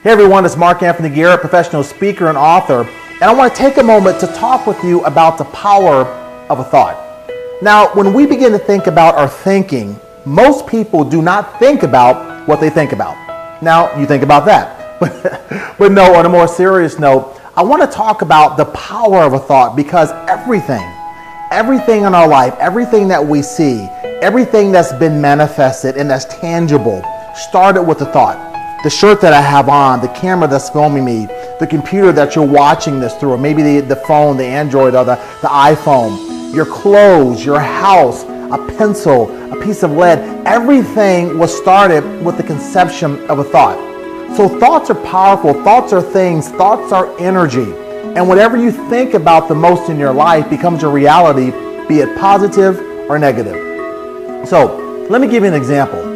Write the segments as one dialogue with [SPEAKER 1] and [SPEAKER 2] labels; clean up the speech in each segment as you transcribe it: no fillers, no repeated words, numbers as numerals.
[SPEAKER 1] Hey everyone, it's Mark Anthony Garrett, professional speaker and author, and I want to take a moment to talk with you about the power of a thought. Now, when we begin to think about our thinking, most people do not think about what they think about. Now, you think about that. But no, on a more serious note, I want to talk about the power of a thought, because everything in our life, everything that we see, everything that's been manifested and that's tangible started with a thought. The shirt that I have on, the camera that's filming me, the computer that you're watching this through, or maybe the phone, the Android or the iPhone, your clothes, your house, a pencil, a piece of lead, everything was started with the conception of a thought. So thoughts are powerful, thoughts are things, thoughts are energy. And whatever you think about the most in your life becomes your reality, be it positive or negative. So let me give you an example.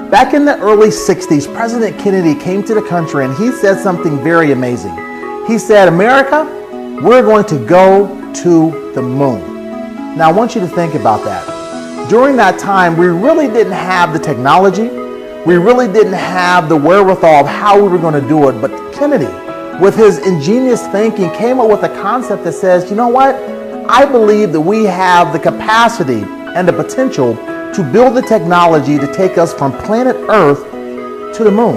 [SPEAKER 1] Back in the early 60s, President Kennedy came to the country and he said something very amazing. He said, "America, we're going to go to the moon." Now I want you to think about that. During that time, we really didn't have the technology. We really didn't have the wherewithal of how we were going to do it. But Kennedy, with his ingenious thinking, came up with a concept that says, you know what? I believe that we have the capacity and the potential to build the technology to take us from planet Earth to the moon.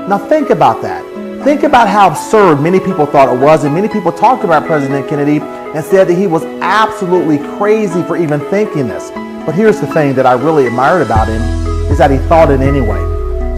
[SPEAKER 1] Now think about that. Think about how absurd many people thought it was, and many people talked about President Kennedy and said that he was absolutely crazy for even thinking this. But here's the thing that I really admired about him, is that he thought it anyway.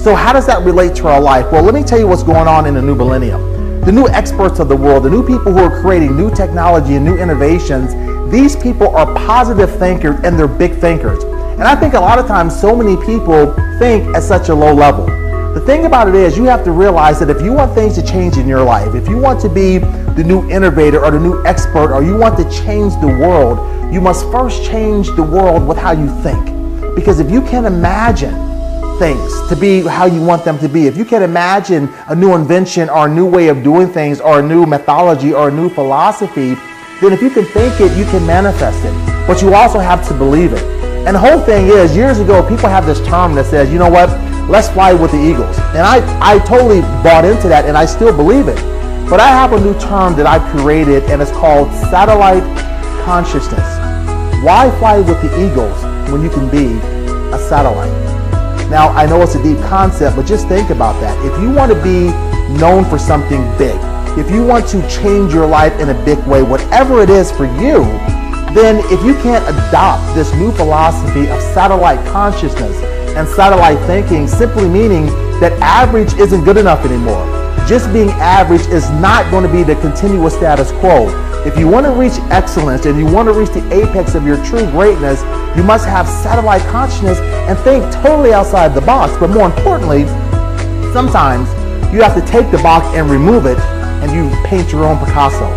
[SPEAKER 1] So how does that relate to our life? Well, let me tell you what's going on in the new millennium. The new experts of the world, the new people who are creating new technology and new innovations, these people are positive thinkers and they're big thinkers. And I think a lot of times so many people think at such a low level. The thing about it is, you have to realize that if you want things to change in your life, if you want to be the new innovator or the new expert, or you want to change the world, you must first change the world with how you think. Because if you can imagine things to be how you want them to be, if you can imagine a new invention or a new way of doing things or a new methodology or a new philosophy, then if you can think it, you can manifest it. But you also have to believe it. And the whole thing is, years ago, people have this term that says, you know what, let's fly with the eagles. And I totally bought into that, and I still believe it. But I have a new term that I've created, and it's called satellite consciousness. Why fly with the eagles when you can be a satellite? Now, I know it's a deep concept, but just think about that. If you want to be known for something big, if you want to change your life in a big way, whatever it is for you, then if you can't adopt this new philosophy of satellite consciousness and satellite thinking, simply meaning that average isn't good enough anymore. Just being average is not going to be the continuous status quo. If you want to reach excellence and you want to reach the apex of your true greatness, you must have satellite consciousness and think totally outside the box. But more importantly, sometimes you have to take the box and remove it, and you paint your own Picasso.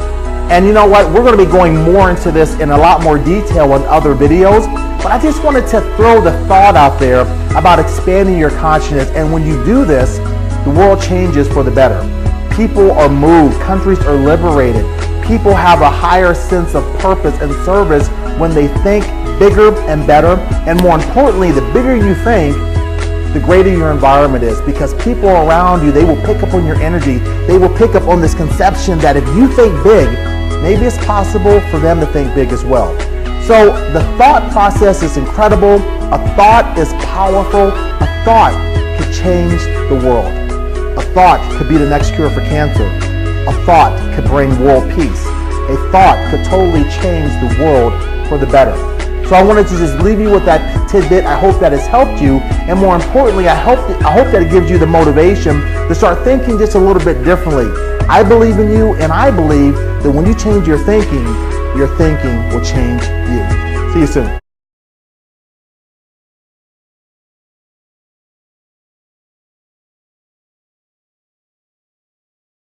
[SPEAKER 1] And you know what? We're going to be going more into this in a lot more detail in other videos, but I just wanted to throw the thought out there about expanding your consciousness. And when you do this, the world changes for the better. People are moved, countries are liberated. People have a higher sense of purpose and service when they think bigger and better. And more importantly, the bigger you think, the greater your environment is, because people around you, they will pick up on your energy. They will pick up on this conception that if you think big, maybe it's possible for them to think big as well. So the thought process is incredible. A thought is powerful. A thought could change the world. A thought could be the next cure for cancer. A thought could bring world peace. A thought could totally change the world for the better. So I wanted to just leave you with that tidbit. I hope that has helped you. And more importantly, I hope that it gives you the motivation to start thinking just a little bit differently. I believe in you, and I believe that when you change your thinking will change you. See you soon.